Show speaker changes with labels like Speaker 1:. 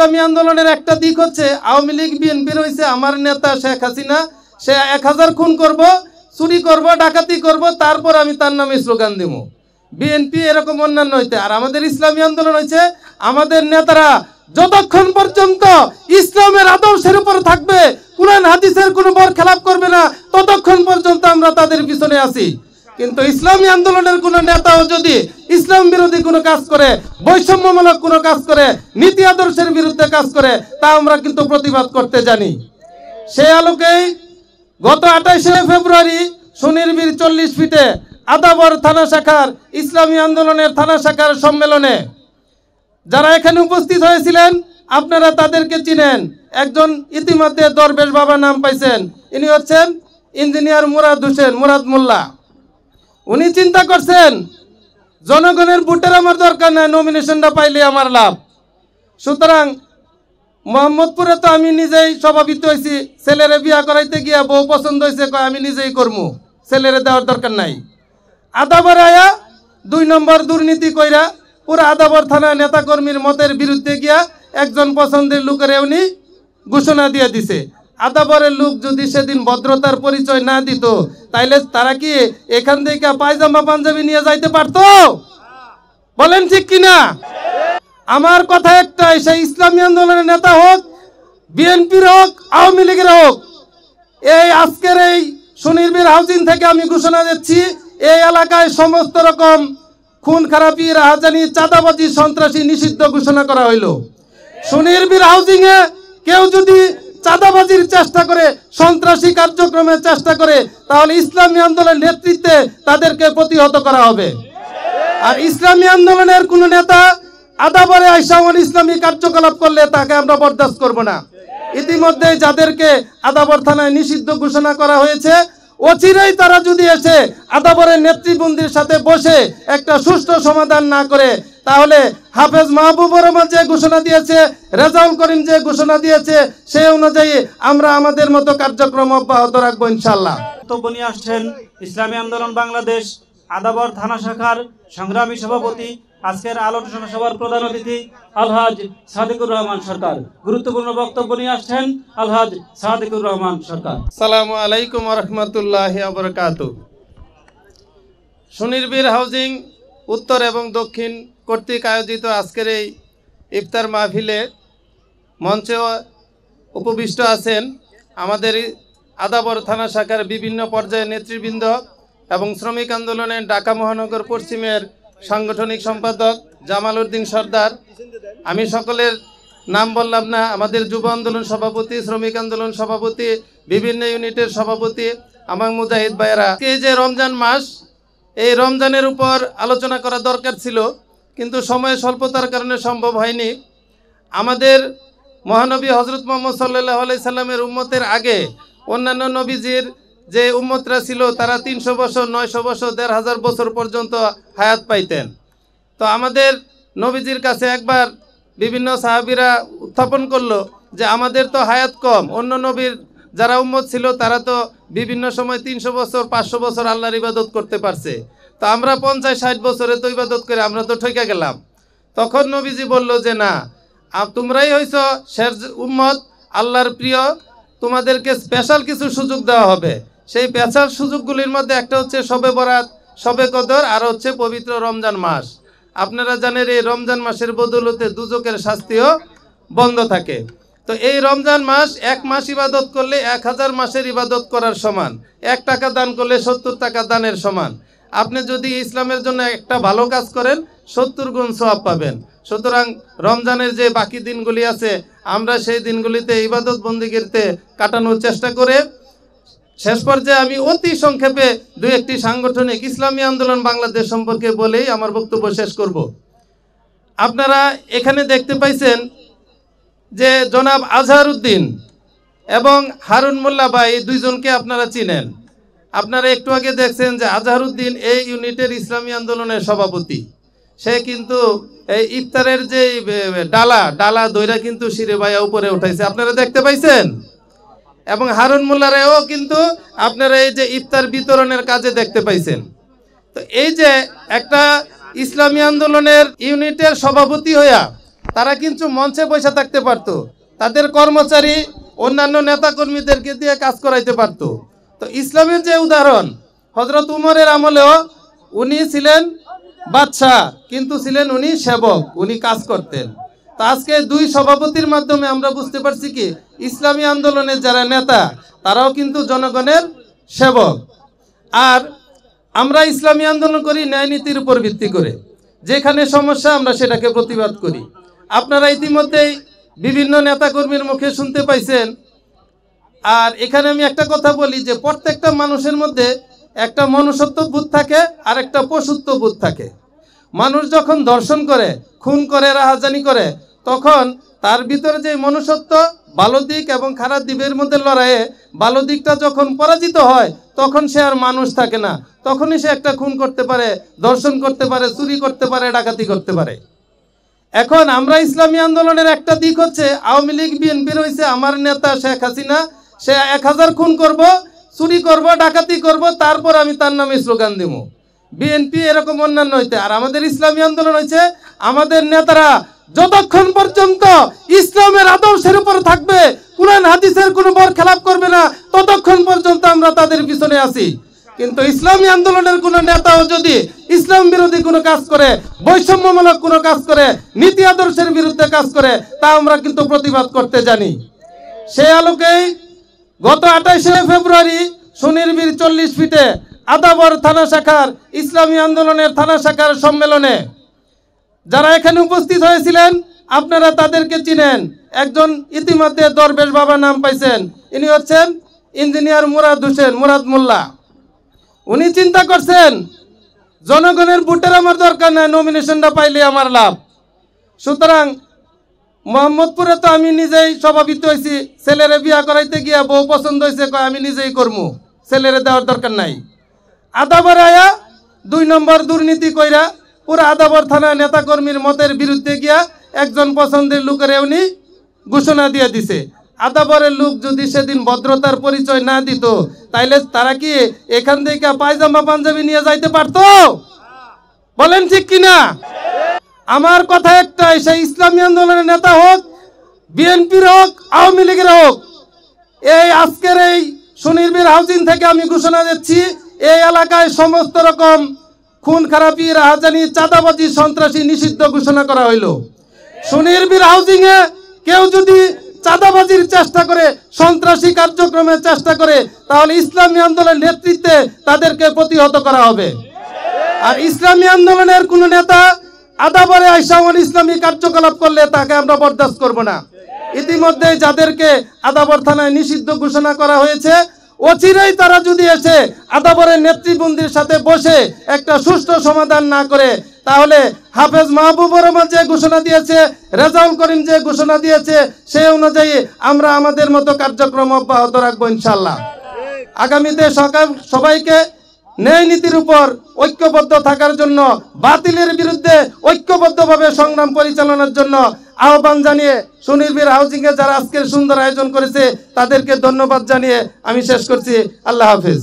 Speaker 1: ইসলামী আন্দোলনের একটা দিক হচ্ছে আওয়ামী লীগ বিএনপির হয়েছে আমার নেতা শেখ হাসিনা, সে 1000 খুন করব, চুরি করব, ডাকাতি করব, তারপর আমি তার নামে স্লোগান দিব। বিএনপি এরকম অন্যান্য হইতে, আর আমাদের ইসলামী আন্দোলন হয়েছে আমাদের নেতারা যতক্ষণ পর্যন্ত ইসলামের আদর্শের উপর থাকবে, কুরআন হাদিসের কোনো বরখেলাপ করবে না, ততক্ষণ পর্যন্ত আমরা তাদের পিছনে আছি। কিন্তু ইসলামী আন্দোলনের কোনো নেতাও যদি ইসলাম বিরোধী কোনো কাজ করে, বৈষম্যমূলক কোনো কাজ করে, নীতি আদর্শের বিরুদ্ধে কাজ করে, তা আমরা কিন্তু প্রতিবাদ করতে জানি। সেই আলোকেই গত 28 ফেব্রুয়ারি সুনির্বির 40 ফিটে আদাবর থানা শাখার ইসলামী আন্দোলনের থানা শাখার সম্মেলনে যারা এখানে উপস্থিত হয়েছিলেন আপনারা তাদেরকে চিনেন। একজন ইতিমধ্যে দরবেশ বাবা নাম পাইছেন, ইনি হচ্ছেন ইঞ্জিনিয়ার মুরাদ হোসেন, মুরাদ মোল্লা। উনি চিন্তা করছেন জনগণের ভোটের আমার দরকার নাই, নমিনেশনটা পাইলে আমার লাভ। সুতরাং মোহাম্মদপুরে তো আমি নিজেই সভাপতি হয়েছি, ছেলেরে বিয়া করাইতে গিয়া বউ পছন্দ হয়েছে, কয় আমি নিজেই করবো, ছেলেরে দেওয়ার দরকার নাই। আদাবর আয়া 2 নম্বর দুর্নীতি কইরা পুরো আদাবর থানা নেতাকর্মীর মতের বিরুদ্ধে গিয়া একজন পছন্দের লোকের উনি ঘোষণা দিয়ে দিছে। আদাবরের লোক যদি সেদিন ভদ্রতার পরিচয় না দিত, তাইলে তারা কি এখান থেকে পায়জামা পাঞ্জাবি নিয়ে যাইতে পারতো? বলেন ঠিক কিনা? আমার কথা একটাই, সেই ইসলামী আন্দোলনের নেতা হোক, বিএনপির হোক, আওয়ামী লীগের হোক, এই আজকের এই সুনির্বির হাউজিং থেকে আমি ঘোষণা দিচ্ছি, এই এলাকায় সমস্ত রকম খুন খারাপি, রাহাজানি, চাঁদাবাজি, সন্ত্রাসী নিষিদ্ধ ঘোষণা করা হইল। সুনির্বির হাউজিং এ কেউ যদি চাঁদাবাজির চেষ্টা করে, সন্ত্রাসী কার্যক্রমের চেষ্টা করে, তাহলে ইসলামী আন্দোলনের নেতৃত্বে তাদেরকে প্রতিহত করা হবে। আর ইসলামী আন্দোলনের কোন নেতা আদাবরে আইসা ইসলামী কার্যকলাপ করলে তাকে আমরা বরদাস্ত করব না। ইতিমধ্যে যাদেরকে আদাবর থানায় নিষিদ্ধ ঘোষণা করা হয়েছে, অচিরেই তারা যদি এসে আদাবরের নেতৃবৃন্দের সাথে বসে একটা সুষ্ঠু সমাধান না করে, তাহলে হাফেজ মাহবুবুর রহমান যে ঘোষণা দিয়েছে, রেজাউল করিম যে ঘোষণা দিয়েছে, সেই অনুযায়ী আমরা আমাদের মতো কার্যক্রম অব্যাহত রাখবো ইনশাআল্লাহ।
Speaker 2: বক্তব্য নিয়ে আসছেন ইসলামী আন্দোলন বাংলাদেশ আদাবর থানা শাখার সংগ্রামী সভাপতি, আজকের আলোচনা সভার প্রধান অতিথি আলহাজ সাদিকুর রহমান সরকার। গুরুত্বপূর্ণ বক্তব্য নিয়ে আসছেন আলহাজ সাদিকুর রহমান সরকার।
Speaker 1: আসসালামু আলাইকুম ওয়া রাহমাতুল্লাহি ওয়া বারাকাতুহু। সুনির্বির হাউজিং উত্তর এবং দক্ষিণ কর্তৃক আয়োজিত আজকের এই ইফতার মাহফিলে মঞ্চে উপবিষ্ট আছেন আমাদের আদাবর থানা শাখার বিভিন্ন পর্যায়ের নেতৃবৃন্দ এবং শ্রমিক আন্দোলনের ঢাকা মহানগর পশ্চিমের সাংগঠনিক সম্পাদক জামাল উদ্দিন সর্দার। আমি সকলের নাম বললাম না, আমাদের যুব আন্দোলন সভাপতি, শ্রমিক আন্দোলন সভাপতি, বিভিন্ন ইউনিটের সভাপতি, আমার মুজাহিদ ভাইয়েরা। এই যে রমজান মাস, এই রমজানের উপর আলোচনা করা দরকার ছিল, কিন্তু সময় স্বল্পতার কারণে সম্ভব হয়নি। আমাদের মহানবী হজরত মুহাম্মদ সাল্লাল্লাহু আলাইহি সাল্লামের উম্মতের আগে অন্যান্য নবীজির যে উম্মতরা ছিল, তারা 300 বছর, 900 বছর, 1500 বছর পর্যন্ত হায়াত পাইতেন। তো আমাদের নবীজির কাছে একবার বিভিন্ন সাহাবীরা উত্থাপন করলো যে আমাদের তো হায়াত কম, অন্য নবীর যারা উম্মত ছিল তারা তো বিভিন্ন সময় 300 বছর, 500 বছর আল্লাহর ইবাদত করতে পারছে, তো আমরা 50-60 বছরে তো ইবাদত করে আমরা তো ঠকে গেলাম। তখন নবীজি বলল যে না, তোমরাই হইছ শেষ উম্মত, আল্লাহর প্রিয়, তোমাদেরকে স্পেশাল কিছু সুযোগ দেওয়া হবে। সেই স্পেশাল সুযোগগুলির মধ্যে একটা হচ্ছে শবে বরাত, শবে কদর, আর হচ্ছে পবিত্র রমজান মাস। আপনারা জানেন এই রমজান মাসের বদৌলতে দুজকের শাস্তিও বন্ধ থাকে। তো এই রমজান মাস, 1 মাস ইবাদত করলে 1000 মাসের ইবাদত করার সমান, 1 টাকা দান করলে 70 টাকা দানের সমান। আপনি যদি ইসলামের জন্য একটা ভালো কাজ করেন 70 গুণ সওয়াব পাবেন। সুতরাং রমজানের যে বাকি দিনগুলি আছে, আমরা সেই দিনগুলিতে ইবাদত বন্দিগিতে কাটানোর চেষ্টা করে শেষ পর্যায়ে আমি অতি সংক্ষেপে 2-1টি সাংগঠনিক ইসলামী আন্দোলন বাংলাদেশ সম্পর্কে বলেই আমার বক্তব্য শেষ করব। আপনারা এখানে দেখতে পাইছেন যে জনাব আজহার উদ্দিন এবং হারুন মোল্লা ভাই, দুইজনকে আপনারা চিনেন। আপনারা একটু আগে দেখছেন যে আজহার উদ্দিন এই ইউনিটের ইসলামী আন্দোলনের সভাপতি। সে কিন্তু এই ইফতারের যে ডালা দইরা কিন্তু শিরে ভাইয়া উপরে উঠাইছে, আপনারা দেখতে পাইছেন। এবং হারুন মোল্লারাও কিন্তু আপনারা এই যে ইফতার বিতরণের কাজে দেখতে পাইছেন। তো এই যে একটা ইসলামী আন্দোলনের ইউনিটের সভাপতি হইয়া তারা কিন্তু মঞ্চে বসে থাকতে পারতো, তাদের কর্মচারী অন্যান্য নেতাকর্মীদেরকে দিয়ে কাজ করাইতে পারতো। তো ইসলামের যে উদাহরণ, হযরত উমরের আমলেও উনি ছিলেন বাদশাহ, কিন্তু ছিলেন উনি সেবক, উনি কাজ করতেন। তো আজকে দুই সভাপতির মাধ্যমে আমরা বুঝতে পারছি কি ইসলামী আন্দোলনের যারা নেতা তারাও কিন্তু জনগণের সেবক। আর আমরা ইসলামী আন্দোলন করি ন্যায় নীতির উপর ভিত্তি করে, যেখানে সমস্যা আমরা সেটাকে প্রতিবাদ করি। আপনারা ইতিমধ্যেই বিভিন্ন নেতাকর্মীর মুখে শুনতে পাইছেন। আর এখানে আমি একটা কথা বলি যে প্রত্যেকটা মানুষের মধ্যে একটা মনুষ্যত্ব বোধ থাকে আর একটা পশুত্ব বোধ থাকে। মানুষ যখন দর্শন করে, খুন করে, রাহাজানি করে, তখন তার ভিতরে যে মনুষ্যত্ব, ভালো দিক এবং খারাপ দিকের মধ্যে লড়াইয়ে ভালো দিকটা যখন পরাজিত হয়, তখন সে আর মানুষ থাকে না। তখনই সে একটা খুন করতে পারে, দর্শন করতে পারে, চুরি করতে পারে, ডাকাতি করতে পারে। এখন আমরা ইসলামী আন্দোলনের একটা দিক হচ্ছে আওয়ামী লীগ বিএনপির হয়েছে আমার নেতা শেখ হাসিনা, সে 1000 খুন করব, চুরি করব, ডাকাতি করব, তারপর আমি তার নামে স্লোগান দেব। বিএনপি এরকম অন্যান্য হইতে, আর আমাদের ইসলামী আন্দোলন হয়েছে আমাদের নেতারা যতক্ষণ পর্যন্ত ইসলামের আদর্শের উপর থাকবে, কুরআন হাদিসের কোনো বরখেলাপ করবে না, ততক্ষণ পর্যন্ত আমরা তাদের পিছনে আছি। কিন্তু ইসলামী আন্দোলনের কোনো নেতাও যদি ইসলাম বিরোধী কোনো কাজ করে, বৈষম্যমূলক কোনো কাজ করে, নীতি আদর্শের বিরুদ্ধে কাজ করে, তা আমরা কিন্তু প্রতিবাদ করতে জানি। সেই আলোকেই গত 28 ফেব্রুয়ারি সুনির্বির 40 ফিটে আদাবর থানা শাখার ইসলামী আন্দোলনের থানা শাখার সম্মেলনে যারা এখানে উপস্থিত হয়েছিলেন আপনারা তাদেরকে চিনেন। একজন ইতিমধ্যে দরবেশ বাবা নাম পাইছেন, ইনি হচ্ছেন ইঞ্জিনিয়ার মুরাদ হোসেন, মুরাদ মোল্লা। উনি চিন্তা করছেন জনগণের ভোটের আমার দরকার নাই, নমিনেশনটা পাইলে আমার লাভ। সুতরাং মোহাম্মদপুরে তো আমি নিজেই সভাপতি হয়েছি, ছেলেরে বিয়া করাইতে গিয়া বউ পছন্দ হয়েছে, কয় আমি নিজেই করবো, ছেলেরে দেওয়ার দরকার নাই। আদাবর আয়া 2 নম্বর দুর্নীতি কইরা পুরো আদাবর থানা নেতাকর্মীর মতের বিরুদ্ধে গিয়া একজন পছন্দের লোকের উনি ঘোষণা দিয়ে দিছে। আদাবরের লোক যদি সেদিন ভদ্রতার পরিচয় না দিত, তাইলে তারা কি এখান থেকে পায়জামা পাঞ্জাবি নিয়ে যাইতে পারতো? বলেন ঠিক কিনা? আমার কথা একটাই, সেই ইসলামী আন্দোলনের নেতা হোক, বিএনপির হোক, আওয়ামী লীগের হোক, এই আজকের এই সুনির্বির হাউজিং থেকে আমি ঘোষণা দিচ্ছি, এই এলাকায় সমস্ত রকম খুন খারাপি, রাহাজানি, চাঁদাবাজি, সন্ত্রাসী নিষিদ্ধ ঘোষণা করা হইল। সুনির্বির হাউজিং এ কেউ যদি চাঁদাবাজির চেষ্টা করে, সন্ত্রাসী কার্যক্রমের চেষ্টা করে, তাহলে ইসলামী আন্দোলনের নেতৃত্বে তাদেরকে প্রতিহত করা হবে। আর ইসলামী আন্দোলনের কোন নেতা আদাবরে আইসা ইসলামী কার্যকলাপ করলে তাকে আমরা বরদাস্ত করব না। ইতিমধ্যে যাদেরকে আদাবর থানায় নিষিদ্ধ ঘোষণা করা হয়েছে, অচিরেই তারা যদি এসে আদাবরের নেতৃবৃন্দের সাথে বসে একটা সুষ্ঠু সমাধান না করে, তাহলে হাফেজ মাহবুবুর রহমান যে ঘোষণা দিয়েছে, রেজাউল করিম যে ঘোষণা দিয়েছে, সেই অনুযায়ী আমরা আমাদের মতো কার্যক্রম অব্যাহত রাখবো ইনশাল্লাহ। আগামীতে সবাইকে ন্যায় নীতির উপর ঐক্যবদ্ধ থাকার জন্য, বাতিলের বিরুদ্ধে ঐক্যবদ্ধভাবে সংগ্রাম পরিচালনার জন্য আহ্বান জানিয়ে সুনির্বির হাউজিং এ যারা আজকের সুন্দর আয়োজন করেছে তাদেরকে ধন্যবাদ জানিয়ে আমি শেষ করছি। আল্লাহ হাফেজ।